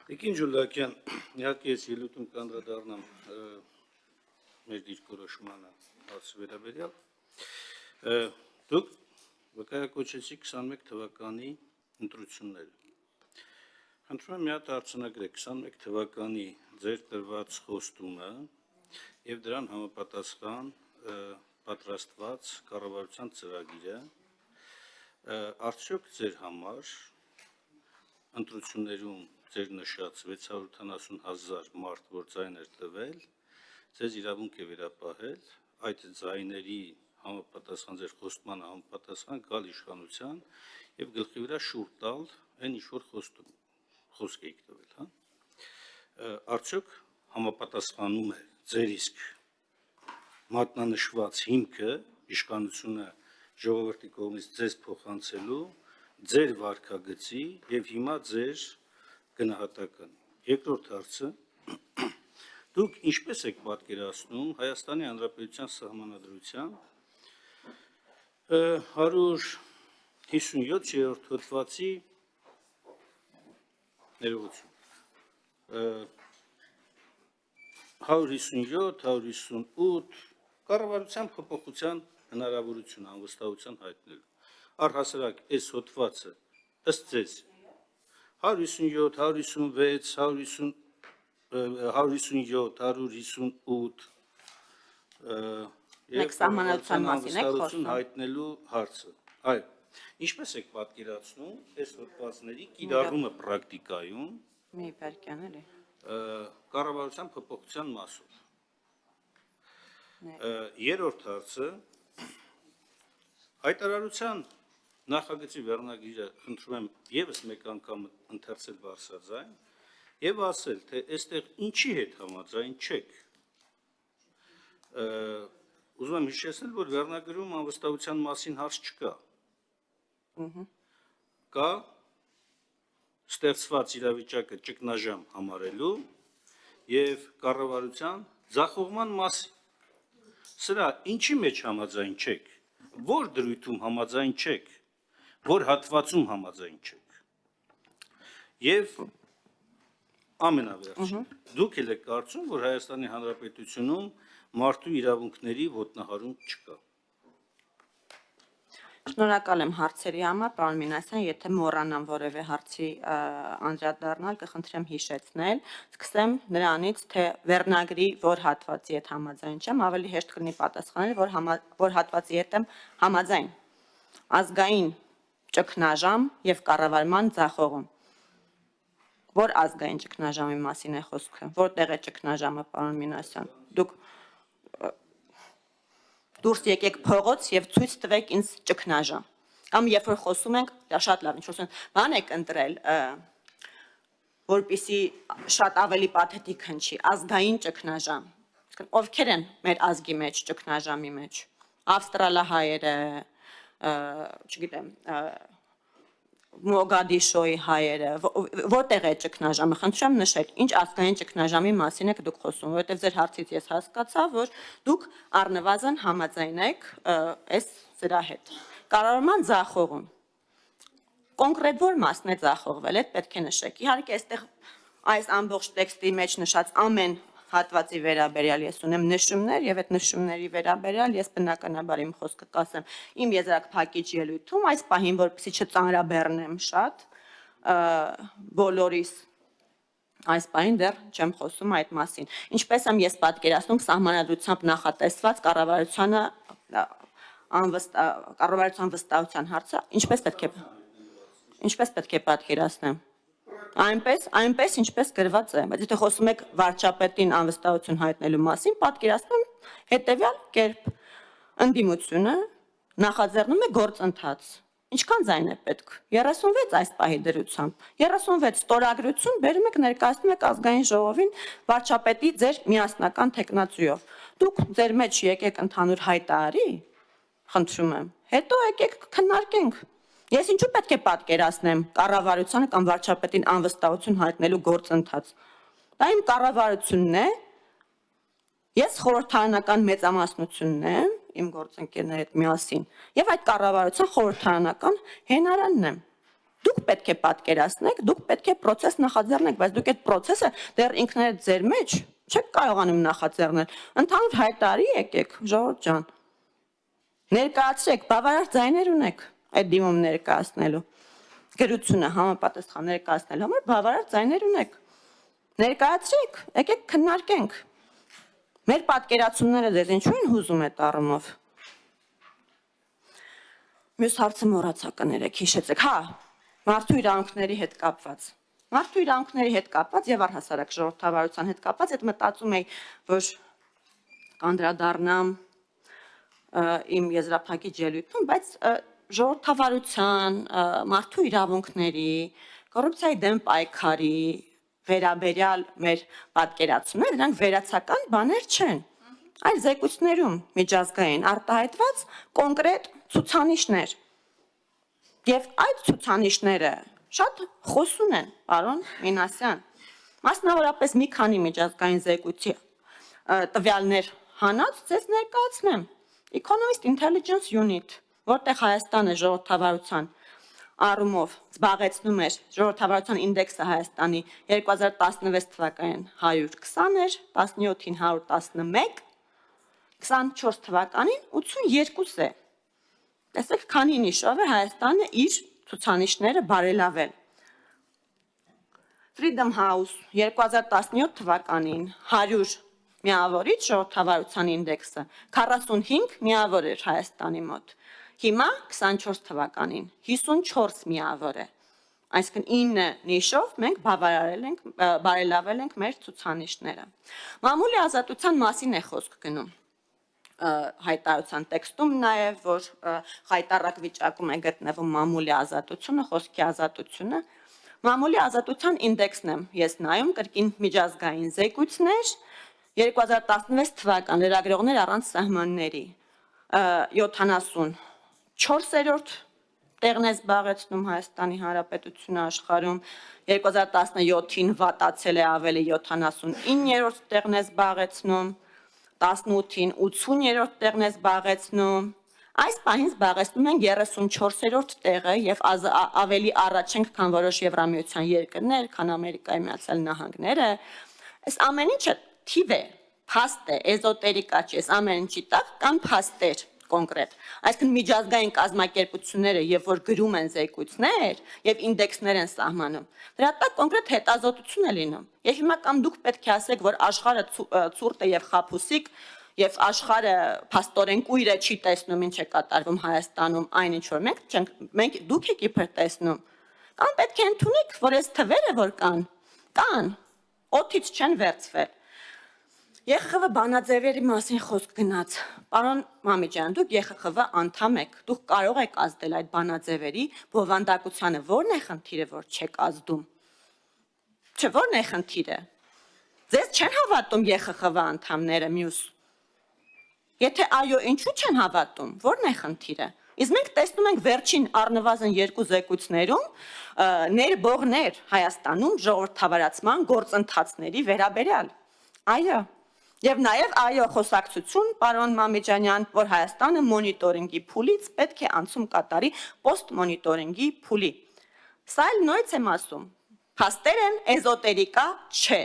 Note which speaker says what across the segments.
Speaker 1: Տիկին Ջուլակյան, իհարկե ես ելույթում կանդրադառնամ մեր դիրքորոշմանը հարցի վերաբերյալ։ Դուք վկայակոչեցիք 21 թվականի ընտրությունները։ Խնդրում եմ մի հատ արձանագրեք 21 թվականի ձեր տրված խոստումը եւ դրան համապատասխան պատրաստված կառավարության ծրագիրը արդյոք ձեր համար ընտրություններում ձեր նշած 680,000 մարդ, որ ձայն էր տվել, ձեզ իրավունք է վերապահել այդ ձայների համապատասխան ձեր խոստմանը համապատասխան գալ իշխանության եւ գլխի վրա շուռ տալ այն ինչ որ խոսք եք տվել, հա։ Արդյոք համապատասխանում է ձեր իսկ մատնանշված հիմքը իշխանությունը ժողովրդի կողմից ձեզ փոխանցելու ձեր վարքագծի եւ հիմա ձեր գնահատական։ Երկրորդ հարցը դուք ինչպես եք պատկերացնում Հայաստանի Հանրապետության Սահմանադրության 157-րդ հոդվածի ներողություն 157, 158 կառավարության փոփոխության հնարավորություն անվստահության հայտնելու։ Առհասարակ այս հոդվածը ըստ ձեզ 157, 156, 157, 158
Speaker 2: Մեկ սահմանադրության մասին եք խոսում
Speaker 1: հայտնելու հարցը։ Այո, ինչպես եք պատկերացնում այս հոդվածների կիրառումը պրակտիկայում
Speaker 2: մի բերքյան էլի
Speaker 1: կառավարության փոփոխության մասով։ Երրորդ հարցը հայտարարության նախագծի վերնագիրը խնդրում եմ եւս մեկ անգամ ընթերցել բարձրաձայն եւ ասել, թե այստեղ ինչի հետ համաձայն չեք։ Ուզում եմ հիշեցնել, որ վերնագրում անվստահության մասին հարց չկա։ Կա ստեղծված իրավիճակը ճգնաժամ համարելու եւ կառավարության ձախողման մասին։ Սրա ինչի մեջ համաձայն չեք, որ դրույթում համաձայն չեք, որ հատվածում համաձայն չեք։ Եվ ամենավերջին, դուք եք կարծում, որ Հայաստանի Հանրապետությունում մարդու իրավունքների ոտնահարում չկա։
Speaker 2: Շնորհակալ եմ հարցերի համար, պարոն Մինասյան, եթե մոռանամ որևէ հարցի անդրադառնալ, կխնդրեմ հիշեցնել, սկսեմ նրանից, թե վերնագրի որ հատվածի հետ համաձայն չեմ, ավելի հեշտ կլինի պատասխանել, որ հատվածի հետ եմ համաձայն։ Ազգային ճգնաժամ եւ կառավարման ձախողում։ Որ ազգային ճգնաժամի մասին է խոսքը, որտեղ է ճգնաժամը, պարոն Մինասյան։ Դուք դուրս եկեք փողոց եւ ցույց տվեք ինձ ճգնաժամ։ Կամ երբ որ խոսում ենք, դա շատ լավ, ինչ խոսում ենք, բան եք ընտրել, որպեսզի շատ ավելի պաթետիկ հնչի, ազգային ճգնաժամ։ Ովքեր են մեր ազգի մեջ ճգնաժամի մեջ։ Ավստրալահայերը, չգիտեմ, Մոգադիշոյի հայերը, որտեղ է ճգնաժամը, խնդրում եմ նշել, ինչ ազգային ճգնաժամի մասին եք դուք խոսում, որովհետև ձեր հարցից ես հասկացա, որ դուք առնվազն համաձայն եք այս սրա հետ։ Կառավարման ձախողում։ Կոնկրետ որ մասն է ձախողվել, այդ պետք է նշեք։ Իհարկե, այստեղ այս ամբողջ տեքստի մեջ նշած ամեն հատվածի վերաբերյալ ես ունեմ նշումներ եւ այդ նշումների վերաբերյալ ես բնականաբար իմ խոսքը կասեմ իմ եզրակ փակիչ ելույթում այս պահին որպեսզի չծանրաբեռնեմ շատ բոլորիս այս պահին դեռ չեմ խոսում այդ մասին ինչպես եմ ես պատկերացնում սահմանադրությամբ նախատեսված կառավարության վստահության հարցը ինչպես պետք է պատկերացնեմ Այնպես, ինչպես գրված է, բայց եթե խոսում եք վարչապետին անվստահություն հայտնելու մասին, պատկերացնում հետևյալ կերպ ընդդիմությունը նախաձեռնում է գործընթաց։ Ինչքան ձայն է պետք։ 36 այս պահի դրությամբ։ 36 ստորագրություն բերում եք ներկայացնում եք ազգային ժողովին վարչապետի ձեր միասնական թեկնածուով։ Դուք ձեր մեջ եկեք ընդհանուր հայտարարի, խնդրում եմ։ Հետո եկեք քննարկենք։ Ես ինչու պետք է պատկերացնեմ կառավարությանը կամ վարչապետին անվստահություն հայտնելու գործընթաց։ Դա իմ կառավարությունն է։ Ես խորհրդարանական մեծամասնությունն եմ, իմ գործընկերների հետ միասին, եւ այդ կառավարության խորհրդարանական հենարանն եմ։ Դուք պետք է պատկերացնեք, դուք պետք է process նախաձեռնեք, բայց դուք այդ process-ը դեռ ինքներդ ձեր մեջ չեք կարողանում նախաձեռնել։ Ընդհանուր հայտարարի եկեք, ժողովուրդ ջան։ Ներկայացրեք, բավարար ձայներ ունեք այդ դիմում ներկայացնելու։ Գրությունը համապատասխան ներկայացնելու համար բավարար ձայներ ունեք։ Ներկայացրեք, եկեք քննարկենք։ Մեր պատկերացումները ձեզ ինչու են հուզում այդ առումով։ Մյուս հարցը մոռացա կներեք, հիշեցեք, հա, մարդու իրավունքների հետ կապված։ Մարդու իրավունքների հետ կապված եւ առհասարակ ժողովրդավարության հետ կապված այդ մտածում էի, որ կանդրադառնամ իմ եզրափակիչ ելույթում, բայց ժողովրդավարության, մարդու իրավունքների, կոռուպցիայի դեմ պայքարի վերաբերյալ մեր պատկերացումները, դրանք վերացական բաներ չեն։ Այլ զեկույցներում միջազգային արտահայտված կոնկրետ ցուցանիշներ։ Եվ այդ ցուցանիշները շատ խոսուն են, պարոն Մինասյան։ Մասնավորապես մի քանի միջազգային զեկույցի տվյալներ հանած ձեզ ներկայացնեմ։ Economist Intelligence Unit, որտեղ Հայաստանը ժողովրդավարության առումով զբաղեցնում էր ժողովրդավարության ինդեքսը Հայաստանի 2016 թվականին 120 էր, 17-ին 111, 24 թվականին 82 է։ Տեսեք, քանի նիշով է Հայաստանը իր ցուցանիշները բարելավել։ Freedom House 2017 թվականին 100 միավորից ժողովրդավարության ինդեքսը 45 միավոր էր Հայաստանի մոտ։ Հիմա 24 թվականին 54 միավոր է։ Այսինքն 9 նիշով մենք բարելավել ենք մեր ցուցանիշները։ Մամուլի ազատության մասին է խոսք գնում հայտարարության տեքստում նաև, որ հայտարարակ վիճակում է գտնվում մամուլի ազատությունը, խոսքի ազատությունը։ Մամուլի ազատության ինդեքսն եմ ես նայում, կրկին միջազգային զեկույցներ, 2016 թվական լրագրողներ առանց սահմանների 74-րդ տեղն է զբաղեցնում Հայաստանի Հանրապետությունը աշխարհում, 2017-ին վատացել է ավելի 79-րդ տեղն է զբաղեցնում, 18-ին 80-րդ տեղն է զբաղեցնում, այս պահին զբաղեցնում են 34-րդ տեղը եւ ավելի առաջ ենք, քան որոշ Եվրամիության երկրներ, քան Ամերիկայի Միացյալ Նահանգները։ Այս ամեն ինչը թիվ է, փաստ է, էզոտերիկա չի, ամեն ինչի տակ կան փաստեր կոնկրետ։ Այսինքն միջազգային կազմակերպությունները, երբ որ գրում են զեկույցներ եւ ինդեքսներ են սահմանում, դրա տակ կոնկրետ հետազոտություն է լինում։ Եվ հիմա կամ դուք պետք է ասեք, որ աշխարհը ցուրտ է եւ խաբուսիկ, եւ աշխարհը փաստորեն կույրը չի տեսնում ինչ է կատարվում Հայաստանում, այնինչ որ մենք դուք եք իբր տեսնում։ Կամ պետք է ընդունեք, որ այս թվերը որ կան, օդից չեն վերցվել։ ԵԽԽՎ բանաձևերի մասին խոսք գնաց։ Պարոն Մամիջյան, դուք ԵԽԽՎ անդամ եք, դուք կարող եք ազդել այդ բանաձևերի բովանդակությանը, ո՞րն է խնդիրը, որ չեք ազդում։ Չէ, ո՞րն է խնդիրը։ Ձեզ չեն հավատում ԵԽԽՎ անդամները մյուս։ Եթե այո, ինչու չեն հավատում, ո՞րն է խնդիրը։ Իսկ մենք տեսնում ենք վերջին առնվազն 2 զեկույցներում ներբողներ Հայաստանում ժողովրդավարացման գործընթացների վերաբերյալ։ Այո, եւ նաեւ այո խոսակցություն, պարոն Մամիջանյան, որ Հայաստանը մոնիտորինգի փուլից պետք է անցում կատարի պոստմոնիտորինգի փուլի։ Սա էլ նույնց եմ ասում։ Փաստեր են, էզոտերիկա չէ։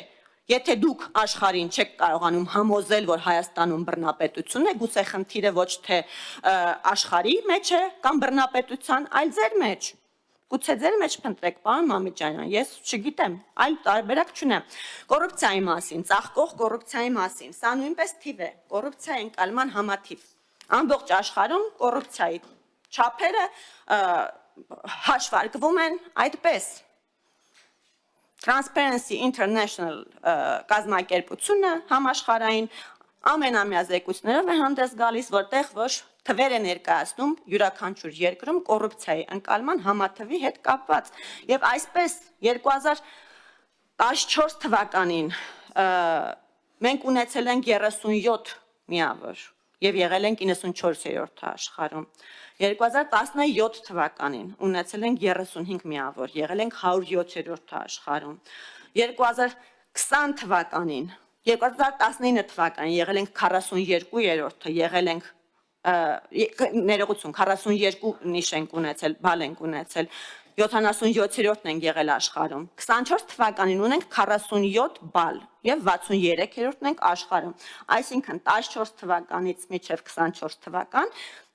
Speaker 2: Եթե դուք աշխարհին չեք կարողանում համոզել, որ Հայաստանում բռնապետություն է, գուցե խնդիրը ոչ թե աշխարհի մեջ է կամ բռնապետության, այլ ձեր մեջ։ Գուցե ձեր մեջ փնտրեք, պարոն Մամիջանյան, ես չգիտեմ, այլ տարբերակ չունեմ։ Կոռուպցիայի մասին, ծաղկող կոռուպցիայի մասին, սա նույնպես թիվ է, կոռուպցիայի ընկալման համաթիվ։ Ամբողջ աշխարհում կոռուպցիայի չափերը հաշվարկվում են այդպես։ Transparency International կազմակերպությունը համաշխարհային ամենամյա զեկույցներով է հանդես գալիս, որտեղ որ թվեր է ներկայացնում յուրաքանչյուր երկրում կոռուպցիայի ընկալման համաթվի հետ կապված։ Եվ այսպես 2014 թվականին մենք ունեցել ենք 37 միավոր եւ եղել ենք 94-րդ աշխարհում։ 2017 թվականին ունեցել ենք 35 միավոր, եղել ենք 107-րդ աշխարհում։ 2020 թվականին, 2019 թվականին եղել ենք 42-րդը, եղել ենք ներողություն 42 նիշ ենք ունեցել, բալ ենք ունեցել։ 77-րդն ենք եղել աշխարհում։ 24 թվականին ունենք 47 բալ եւ 63-րդն ենք աշխարհում։ Այսինքն 14 թվականից մինչեւ 24 թվական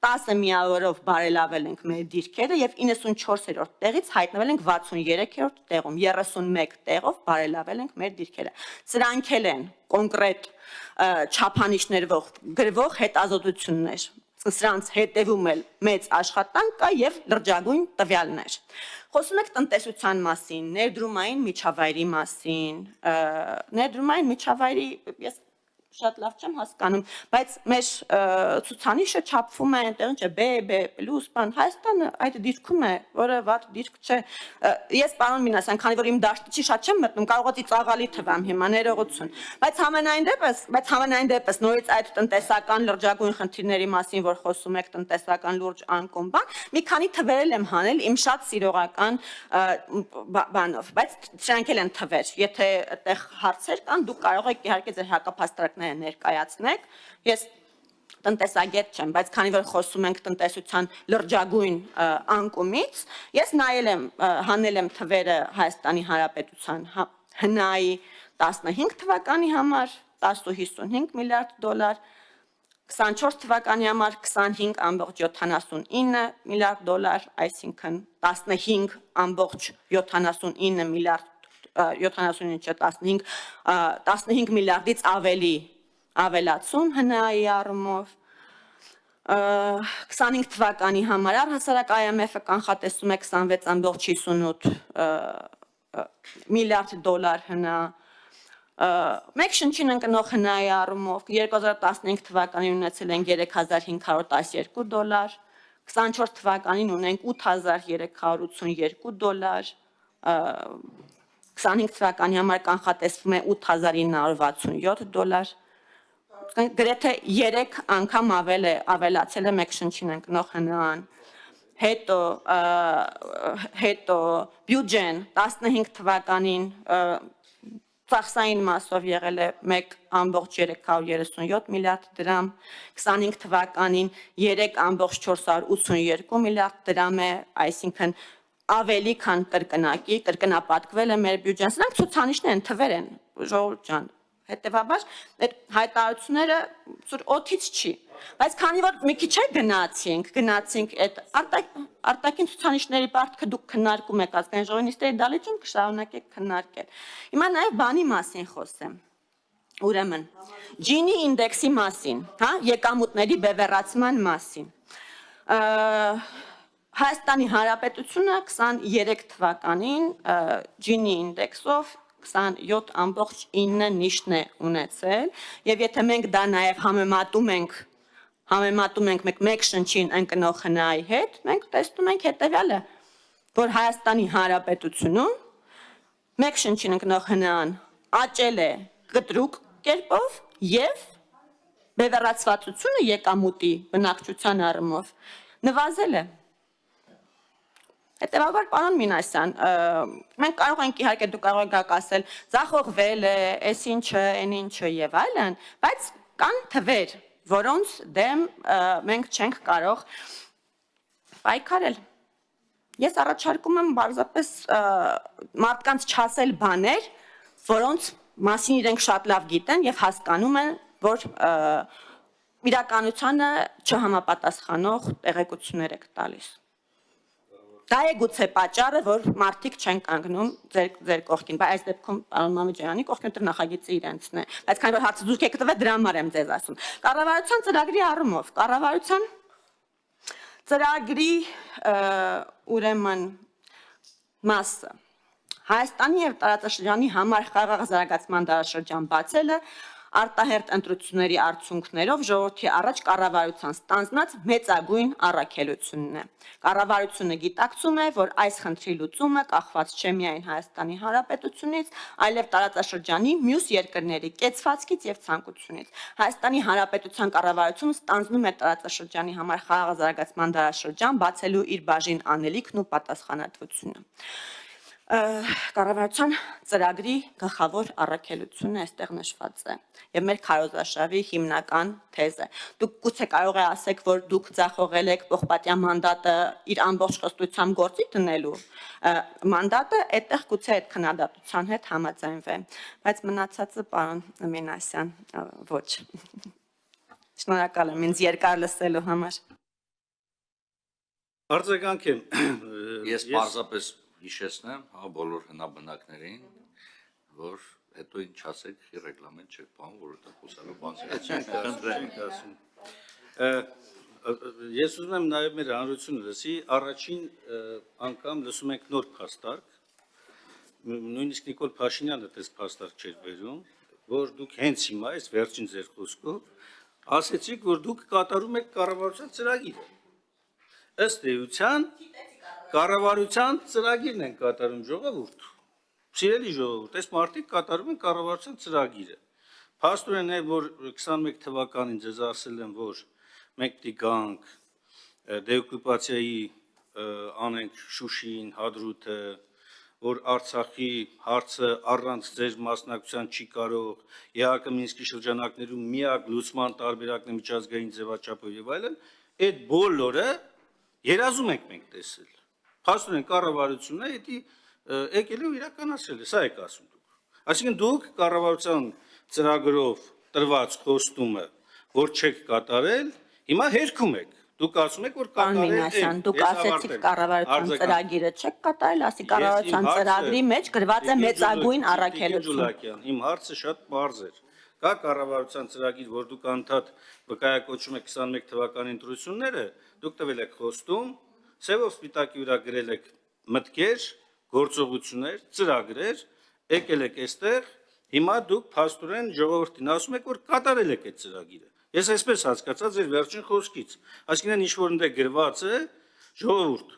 Speaker 2: 10 միավորով բարելավել ենք մեր դիրքերը եւ 94-րդ տեղից հայտնվել ենք 63-րդ տեղում, 31 տեղով բարելավել ենք մեր դիրքերը։ Սրանք են կոնկրետ չափանիշներով գրվող հետազոտություններ։ Սրանց հետևում էլ մեծ աշխատանք կա եւ լրջագույն տվյալներ։ Խոսում ենք տնտեսության մասին, ներդրումային միջավայրի մասին, ներդրումային միջավայրի ես շատ լավ չեմ հասկանում, բայց մեր ցուցանիշը չափվում է այնտեղ ինչ է B+, բան, Հայաստանը այդ դիրքում է, որը վատ դիրք չէ։ Ես պարոն Մինասյան, քանի որ իմ դաշտի շատ չեմ մտնում, կարող է ծիծաղալի թվամ հիմա ներողություն, բայց համենայն դեպս նորից այդ տնտեսական լրջագույն խնդիրների մասին, որ խոսում եք տնտեսական լուրջ անկոմ բան, մի քանի թվեր եմ հանել իմ շատ սիրողական բանով, բայց սրանք էլ են թվեր, եթե այդտեղ հարցեր կան, դուք կարող եք իհարկե ձեր հակապաստարկները ներկայացնեք, ես տնտեսագետ չեմ, բայց քանի որ խոսում ենք տնտեսության լրջագույն անկումից, ես հանել եմ թվերը Հայաստանի Հանրապետության ՀՆԱ-ի 15 թվականի համար 10.55 միլիարդ դոլար, 24 թվականի համար 25.79 միլիարդ դոլար, այսինքն 15.79 միլիարդ 15 միլիարդից ավելի ավելացում ՀՆԱ-ի առումով 25 թվականի համար առհասարակ IMF-ը կանխատեսում է 26.58 միլիարդ դոլար ՀՆԱ մեկ շնչին ընկնող ՀՆԱ-ի առումով 2015 թվականին ունեցել ենք 3512 դոլար 24 թվականին ունենք 8382 դոլար 25 թվականի համար կանխատեսվում է 8967 դոլար գրեթե 3 անգամ ավելացել է մեկ շնչին ընկնող ՀՆԱ-ն հետո բյուջեն 15 թվականին ծախսային մասով եղել է 1.337 միլիարդ դրամ 25 թվականին 3.482 միլիարդ դրամ է այսինքն ավելի քան կրկնապատկվել է մեր բյուջեն սրանք ցուցանիշներ են թվեր են ժողովուրդ ջան հետեւաբար այդ հայտարարությունները օթից չի բայց քանի որ մի քիչ գնացինք այդ արտաքին ցուցանիշների պարտքը դուք քննարկում եք ազգային ժողովի նիստերի դալիճում կշարունակեք քննարկել հիմա նաև բանի մասին խոսեմ ուրեմն Gini ինդեքսի մասին հա եկամուտների բևեռացման մասին Հայաստանի Հանրապետությունը 23 թվականին Gini ինդեքսով 27.9 նիշն է ունեցել եւ եթե մենք դա նաեւ համեմատում ենք մեկ շնչին ընկնող ՀՆԱ-ի հետ մենք տեսնում ենք հետեւյալը որ Հայաստանի Հանրապետությունում մեկ շնչին ընկնող ՀՆԱ-ն աճել է կտրուկ կերպով եւ բևեռացվածությունը եկամուտի բնակչության առումով նվազել է Հետևաբար պարոն Մինասյան, մենք կարող ենք իհարկե դու կարող եք ասել, ձախողվել է, այս ինչը, այն ինչը եւ այլն, բայց կան թվեր, որոնց դեմ մենք չենք կարող պայքարել։ Ես առաջարկում եմ բարձրապես մարդկանց չասել բաներ, որոնց մասին իրենք շատ լավ գիտեն եւ հասկանում են, որ իրականությանը չհամապատասխանող տեղեկություններ եք տալիս։ Դա է գուցե պատճառը, որ մարդիկ չեն կանգնում ձեր կողքին, բայց այս դեպքում պարոն Մամեջյանի կողքին դեռ նախագիծը իրենցն է, բայց քանի որ հարցը դուք եք տվել դրա համար եմ ձեզ ասում։ Կառավարության ծրագրի առումով, կառավարության ծրագրի ուրեմն մասը Հայաստանի եւ տարածաշրջանի համար խաղաղ զարգացման դարաշրջան բացելը արտահերտ ընտրությունների արդյունքներով ժողովրդի առաջ կառավարության ստանձնած մեծագույն առաքելությունն է։ Կառավարությունը գիտակցում է, որ այս խնդրի լուծումը կախված չէ միայն Հայաստանի Հանրապետությունից, այլև տարածաշրջանի մյուս երկրների կեցվածքից եւ ցանկությունից։ Հայաստանի Հանրապետության կառավարությունը ստանձնում է տարածաշրջանի համար խաղաղ զարգացման դարաշրջան բացելու իր բաժին անելիքն ու պատասխանատվությունը։ Կառավարության ծրագրի գլխավոր առաքելությունը այստեղ նշված է եւ մեր քարոզարշավի հիմնական թեզը։ Դուք գուցե կարող եք ասեք, որ դուք ձախողել եք Պողպատյան մանդատը իր ամբողջ խստությամբ գործի դնելու մանդատը, այդտեղ գուցե այդ քննադատության հետ համաձայնվե, բայց մնացածը պարոն Մինասյան ոչ։ Շնորհակալ եմ ինձ երկար լսելու համար։
Speaker 1: Արձագանք եմ։
Speaker 3: Ես պարզապես հիշեցնեմ, հա, բոլոր հնաբնակներին, որ հետո ինչ ասեք, ռեգլամենտ չեք պահում, որովհետև խոսալու բան
Speaker 1: Ես ուզում եմ նաև մեր հանրությունը լսի, առաջին անգամ լսում ենք նոր փաստարկ, նույնիսկ Նիկոլ Փաշինյանը դες փաստարկ չէր բերում, որ դուք հենց հիմա այս վերջին ձեր խոսքով ասեցիք, որ դուք կատարում եք կառավարության ծրագիրը։ Ըստ էության կառավարության ծրագիրն են կատարում ժողովուրդ։ Սիրելի ժողովուրդ, այս մարդիկ կատարում են կառավարության ծրագիրը։ Փաստորեն է, որ 21 թվականին ձեզ ասել եմ, որ մենք դիգանք դեօկուպացիայի անենք Շուշին, Հադրութը, որ Արցախի հարցը առանց ձեր մասնակցության չի կարող, ԵԱՀԿ Մինսկի շրջանակներում միակ լուծման տարբերակն է միջազգային ձևաչափով եւ այլն, այդ բոլորը երազում ենք մենք տեսել։ Փաստորեն կառավարությունը դա եկել ու իրականացրել է, սա եք ասում դուք։ Այսինքն դուք կառավարության ծրագրով տրված խոստումը, որ չեք կատարել, հիմա հերքում եք։ Դուք ասում եք, որ կատարել եք։
Speaker 2: Մինասյան, դուք ասեցիք կառավարության ծրագիրը չեք կատարել, ասի կառավարության ծրագրի մեջ գրված է մեծագույն առաքելություն։
Speaker 1: Իմ հարցը շատ պարզ էր։ Կա կառավարության ծրագիր, որ դուք անդադ վկայակոչում եք 21 թվականի ընտրությունները, դուք տվել եք խոստում, սևով սպիտակի վրա գրել եք մտքեր, գործողություններ, ծրագրեր, եկել եք այստեղ, հիմա դուք փաստորեն ժողովրդին ասում եք, որ կատարել եք այդ ծրագիրը։ Ես այսպես հասկացա ձեր վերջին խոսքից։ Այսինքն ինչ որ ընդ գրված է, ժողովուրդ,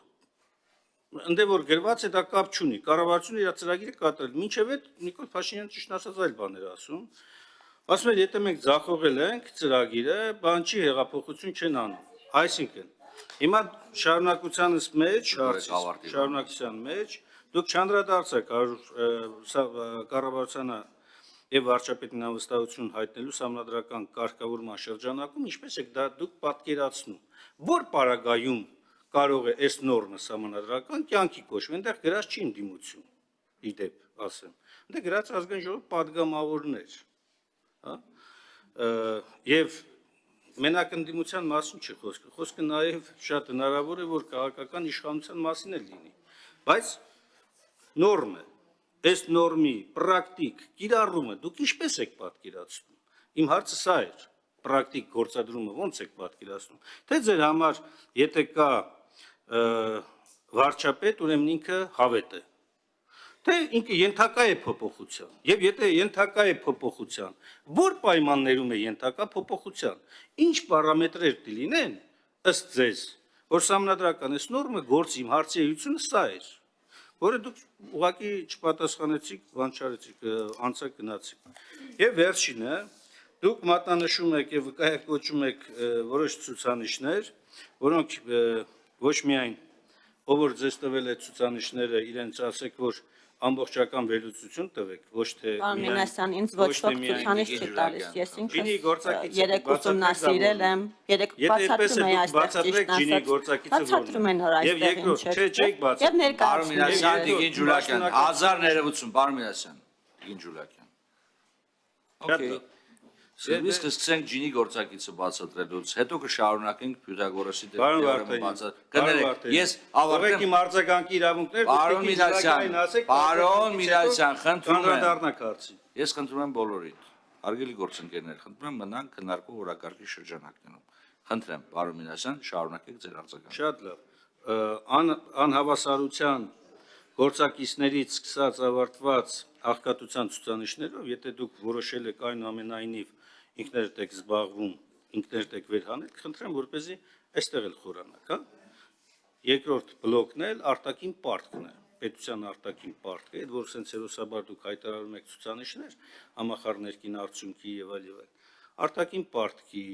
Speaker 1: ընդ որ գրված է դա կապ չունի, կառավարությունը իր ծրագիրը կատարել։ Մինչև այդ Նիկոլ Փաշինյանը ճիշտ ասած այլ բաներ ասում։ Ասում էր, եթե մենք ձախողել ենք ծրագիրը, բան չի, հեղափոխություն չեն անում։ Այսինքն, հիմա շարունակության մեջ դուք չանդրադարձեք կառավարությանը եւ վարչապետին անվստահություն հայտնելու համանդրական կարգավորման շրջանակում, ինչպես եք դա դուք պատկերացնում, որ պարագայում կարող է այս նորմը համանդրական կյանքի կոչվել, այնտեղ գրած չի ընդդիմություն, իդեպ ասեմ, այնտեղ գրած ազգային ժողովի падգամավորներ, հա, եւ մենակ ընդդիմության մասին չի խոսքը, խոսքը նաեւ շատ հնարավոր է, որ քաղաքական իշխանության մասին էլ լինի, բայց նորմը այս նորմի պրակտիկ կիրառումը դուք ինչպես եք պատկերացնում։ Իմ հարցը սա էր, պրակտիկ գործադրումը ո՞նց եք պատկերացնում։ Թե ձեր համար, եթե կա վարչապետ, ուրեմն ինքը հավետ է։ Թե ինքը ենթակա է փոփոխության։ Եվ եթե ենթակա է փոփոխության, որ պայմաններում է ենթակա փոփոխության, ինչ պարամետրեր կլինեն ըստ ձեզ, որ համանդրական այս նորմը գործի, իմ հարցի էությունը սա էր։ Որը դուք ուղղակի չպատասխանեցիք, բան չարեցիք, անցակ գնացիք։ Եվ վերջինը, դուք մատնանշում եք եւ վկայակոչում եք որոշ ցուցանիշներ, որոնք ոչ միայն ով որ ձեզ տվել է ցուցանիշները, իրենց ասեք, որ ամբողջական վերլուծություն տվեք, ոչ թե
Speaker 2: Մինասյան, ինձ ոչ ոք ցուցանիշ չի տալիս, ես ինքս երեք ուսումնասիրել եմ, երեք բացատրում եմ այստեղ
Speaker 3: Իսկ սկսենք ջինի գործակիցը բացատրելուց, հետո կշարունակենք Պյութագորասի թեորեմը բացատրել։ Ես ավարտեմ
Speaker 1: իմ արձագանքի իրավունքներ,
Speaker 3: Պարոն Մինասյան, խնդրում
Speaker 1: եմ։
Speaker 3: Ես խնդրում եմ բոլորիդ, հարգելի գործընկերներ, խնդրում եմ մնանք քննարկող օրակարգի շրջանակներում։ Խնդրեմ, պարոն Մինասյան, շարունակեք ձեր արձագանքը։
Speaker 1: Շատ լավ։ Անհավասարության գործակիցներից սկսած ավարտված աղքատության ցուցանիշներով, եթե դուք որոշել եք այնուամենայնիվ ինքներդ եք զբաղվում, ինքներդ եք վերհանել, խնդրեմ, որպեսզի այստեղ էլ խորանաք, հա։ Երկրորդ բլոկն էլ արտաքին պարտքն է, պետության արտաքին պարտքը, այդ որ սենց հերոսաբար դուք հայտարարում եք ցուցանիշներ, համախառն ներքին արդյունքի եւ այլ եւ այլ։ Արտաքին պարտքի,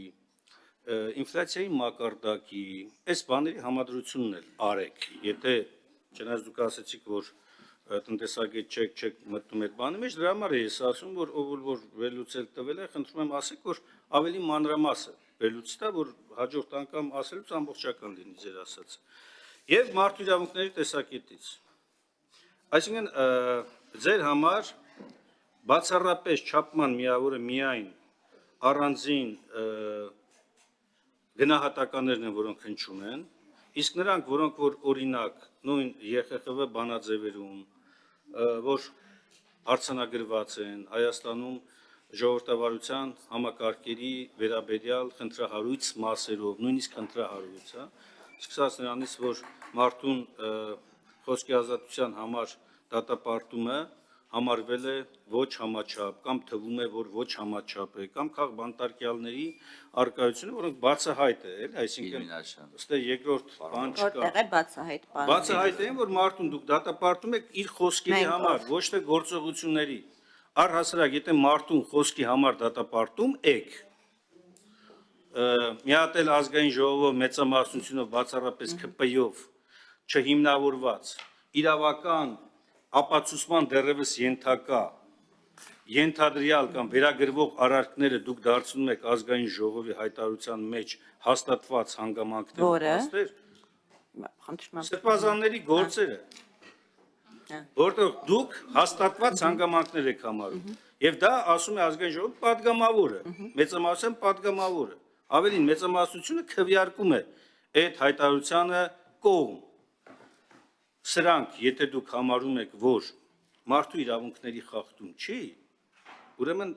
Speaker 1: ինֆլյացիայի մակարդակի, այս բաների համադրությունն էլ արեք, եթե չնայած դուք ասացիք, որ տնտեսագետ չեք մտնում այդ բանի մեջ, դրա համար է ես ասում, որ որ վերլուծել տվել է, խնդրում եմ ասեք, որ ավելի մանրամասը վերլուծի տա, որ հաջորդ անգամ ասելուց ամբողջական լինի ձեր ասածը։ Եվ մարդու իրավունքների տեսակետից։ Այսինքն ձեր համար բացառապես չափման միավորը միայն առանձին գնահատականներն են, որոնք հնչում են, իսկ նրանք, որոնք որ օրինակ նույն ԵԽԽՎ բանաձևերում, որ արձանագրված են Հայաստանում ժողովրդավարության համակարգերի վերաբերյալ խնդրահարույց մասերով, նույնիսկ խնդրահարույց, սկսած նրանից, որ մարդուն խոսքի ազատության համար դատապարտումը համարվել է ոչ համաչափ, կամ թվում է, որ ոչ համաչափ է, կամ քաղբանտարկյալների արկայությունը, որոնք բացահայտ է, այսինքն ըստ երկրորդ բան չկա։
Speaker 2: Որտեղ է բացահայտ բանը։
Speaker 1: Բացահայտ է, որ մարդուն դուք դատապարտում եք իր խոսքերի համար, ոչ թե գործողությունների։ Առհասարակ, եթե մարդուն խոսքի համար դատապարտում եք, մի հատ էլ ազգային ժողովով մեծամասնությունով բացառապես ՔՊ-ով չհիմնավորված իրավական ապացուցման դեռևս ենթակա ենթադրյալ կամ վերագրվող արարքները դուք դարձնում եք ազգային ժողովի հայտարարության մեջ հաստատված հանգամանքներ, սրբազանների գործերը, որտեղ դուք հաստատված հանգամանքներ եք համարում, եւ դա ասում է ազգային ժողովի պատգամավորը, մեծամասնության պատգամավորը, ավելին մեծամասնությունը քվեարկում է այդ հայտարարությանը կողմ։ Սրանք, եթե դուք համարում եք, որ մարդու իրավունքների խախտում չի, ուրեմն,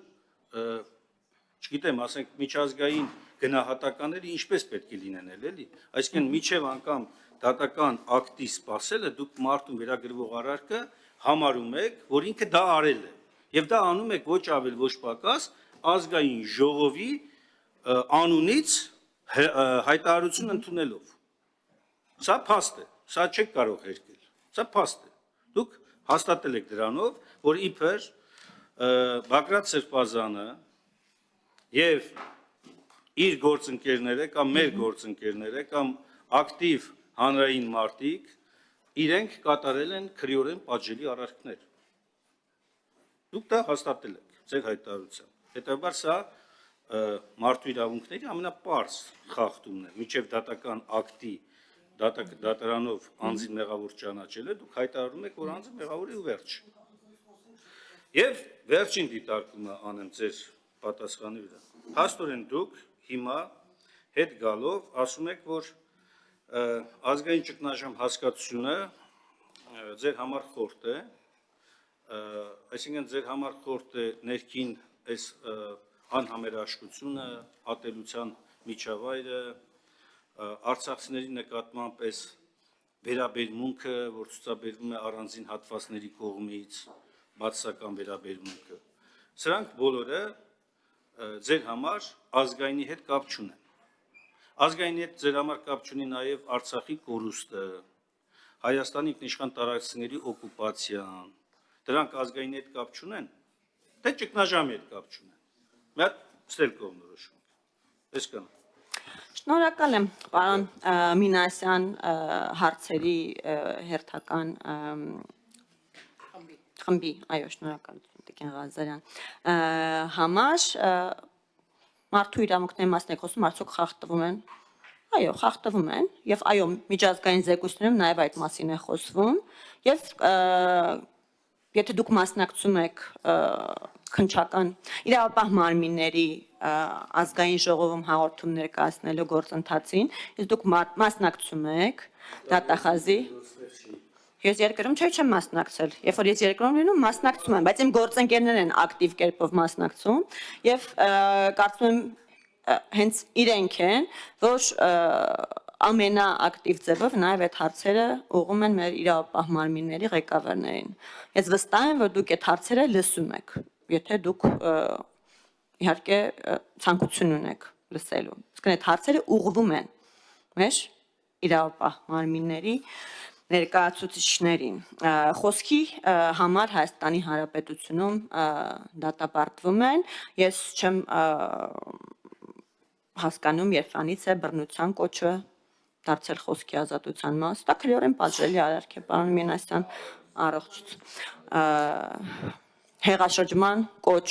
Speaker 1: չգիտեմ, ասենք միջազգային գնահատականները ինչպես պետք է լինեն էլի, այսինքն միջև անգամ դատական ակտի սպասելը դուք մարդուն վերագրվող արարքը համարում եք, որ ինքը դա արել է, եւ դա անում եք ոչ ավել ոչ պակաս ազգային ժողովի անունից հայտարարություն ընդունելով։ Սա փաստ է, սա չեք կարող հերկել։ Սա փաստ է։ Դուք հաստատել եք դրանով, որ իբր Բագրատ Սրբազանը եւ իր գործընկերները կամ մեր գործընկերները կամ ակտիվ հանրային մարդիկ իրենք կատարել են քրեորեն պատժելի արարքներ։ Դուք դա հաստատել եք ձեր հայտարարությամբ։ Հետևաբար սա մարդու իրավունքների ամենապարզ խախտումն է, միջև դատական ակտի դատարանով անձին մեղավոր ճանաչելը, դուք հայտարարում եք, որ անձը մեղավոր է ու վերջ։ Եվ վերջին դիտարկումը անեմ ձեր պատասխանի վրա։ Փաստորեն դուք հիմա հետ գալով ասում եք, որ ազգային ճգնաժամ հասկացությունը ձեր համար խորտ է, այսինքն ձեր համար խորտ է ներքին այս անհամերաշխությունը, ատելության միջավայրը, արցախցիների նկատմամբ այս վերաբերմունքը, որ ցուցաբերվում է առանձին հատվածների կողմից, բացասական վերաբերմունքը, սրանք բոլորը ձեր համար ազգայինի հետ կապ չունեն։ Ազգայինի հետ ձեր համար կապ չունի նաև Արցախի կորուստը, Հայաստանի ինքնիշխան տարածքների օկուպացիան, դրանք ազգայինի հետ կապ չունեն, թե ճգնաժամի հետ կապ չունեն։ Մի հատ ստել կողմնորոշում։ Այսքան։
Speaker 2: Շնորհակալ եմ, պարոն Մինասյան, հարցերի հերթական խմբի, այո, շնորհակալություն Տիկին Ղազարյան, համար մարդու իրավունքների մասին եք խոսում, արդյոք խախտվում են։ Այո, խախտվում են, եւ այո, միջազգային զեկույցներում նաեւ այդ մասին է խոսվում, եւ եթե դուք մասնակցում եք քննչական իրավապահ մարմինների ազգային ժողովում հաղորդումներ կայացնելու գործընթացին, իսկ դուք մասնակցում եք դատախազի։ Ես երկրում չեմ մասնակցել, երբ որ ես երկրում լինում մասնակցում եմ, բայց իմ գործընկերներն են ակտիվ կերպով մասնակցում եւ կարծում եմ հենց իրենք են, որ ամենաակտիվ ձևով նաև այդ հարցերը ուղղում են մեր իրավապահ մարմինների ղեկավարներին։ Ես վստահ եմ, որ դուք այդ հարցերը լսում եք, եթե դուք իհարկե ցանկություն ունեք լսելու։ Իսկ այդ հարցերը ուղղվում են մեր իրավապահ մարմինների ներկայացուցիչներին։ Խոսքի համար Հայաստանի Հանրապետությունում դատապարտվում են, ես չեմ հասկանում, երբանից է բռնության կոչը դարձել խոսքի ազատության մաս, դա քրեորեն պատժելի արարք է, պարոն Մինասյան, առողջություն, հեղաշրջման կոչ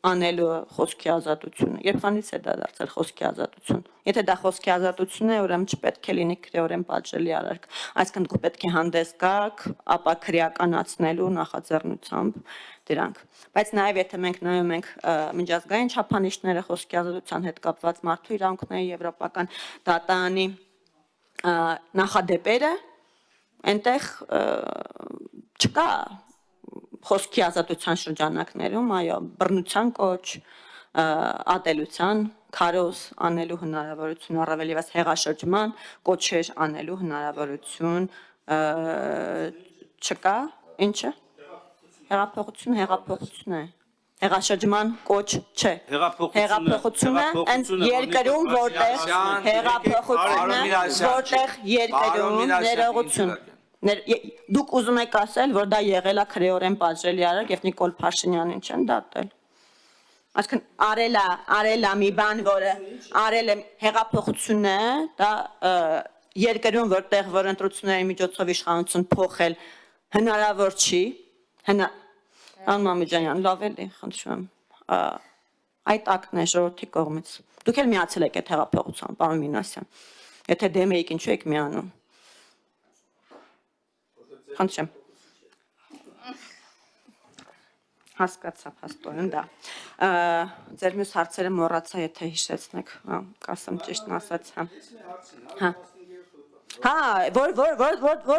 Speaker 2: անելու խոսքի ազատությունը, երբանից է դա դարձել խոսքի ազատություն։ Եթե դա խոսքի ազատություն է, ուրեմն չպետք է լինի քրեորեն պատժելի արարք։ Այսինքն դուք պետք է հանդես գաք, ապա քրեականացնելու նախաձեռնությամբ դրանք։ Բայց նաև եթե մենք նայում ենք միջազգային չափանիշները խոսքի ազատության հետ կապված մարդու իրավունքների եվրոպական դատարանի նախադեպերը, այնտեղ չկա խոսքի ազատության շրջանակներում, այո, բռնության կոչ, ատելության, քարոզ անելու հնարավորություն, առավել ևս հեղաշրջման կոչեր անելու հնարավորություն չկա, ինչը։ Հեղափոխություն է։ Հեղաշրջման կոչ չէ։ Հեղափոխությունը այն երկրում, որտեղ հեղափոխությունը, որտեղ երկրում ներողություն։ Դուք ուզում եք ասել, որ դա եղել է քրեորեն պատժելի արարք եւ Նիկոլ Փաշինյանին չեն դատել։ Այսինքն արել է մի բան, որը արել է հեղափոխությունը, դա երկրում, որտեղ որ ընտրությունների միջոցով իշխանություն փոխել հնարավոր չի, Պարոն Մամեջանյան, լավ էլի, խնդրում եմ, այդ ակտն է ժողովրդի կողմից։ Դուք էլ միացել եք այդ հեղափոխության, պարոն Մինասյան, եթե դեմ եք, ինչու եք միանում։ Խնդրեմ։ Հասկացա, փաստորեն դա։ Ձեր մյուս հարցերը մոռացա, եթե հիշեցնեք, կասեմ ճիշտն ասած, հա։ Հա, որ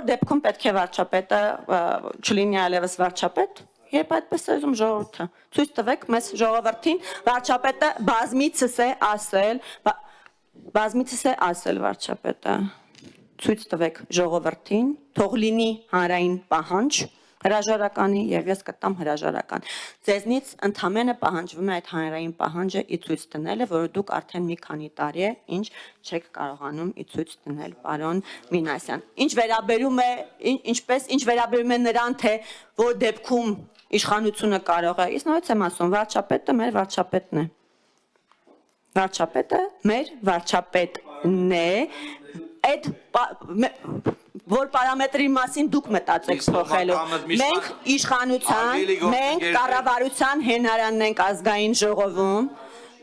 Speaker 2: դեպքում պետք է վարչապետը չլինի այլևս վարչապետ, երբ այդպես է ուզում ժողովուրդը։ Ցույց տվեք մեզ ժողովրդին, վարչապետը բազմիցս է ասել վարչապետը։ Ցույց տվեք ժողովրդին, թող լինի հանրային պահանջ հրաժարականի եւ ես կտամ հրաժարական։ Ձեզնից ընդամենը պահանջվում է այդ հանրային պահանջը ի ցույց դնելը, որը դուք արդեն մի քանի տարի է, ինչ չեք կարողանում ի ցույց դնել, պարոն Մինասյան։ Ինչ վերաբերում է նրան, թե որ դեպքում իշխանությունը կարող է, իսկ նույնպես եմ ասում, վարչապետը մեր վարչապետն է։ Վարչապետը մեր վարչապետն է, այդ որ պարամետրի մասին դուք մտածեք փոխելու։ Մենք իշխանության, մենք կառավարության հենարանն ենք ազգային ժողովում,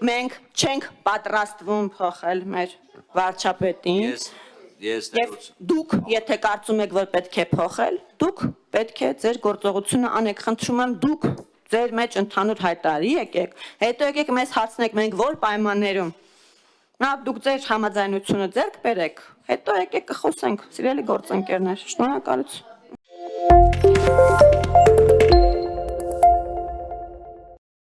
Speaker 2: մենք չենք պատրաստվում փոխել մեր վարչապետին։ Եվ դուք, եթե կարծում եք, որ պետք է փոխել, դուք պետք է ձեր գործողությունը անեք, խնդրում եմ դուք ձեր մեջ ընդհանուր հայտարարի եկեք, հետո եկեք մեզ հարցնեք, մենք որ պայմաններում դուք ձեր համաձայնությունը ձեռք բերեք, հետո եկեք կխոսենք, սիրելի գործընկերներ, շնորհակալություն։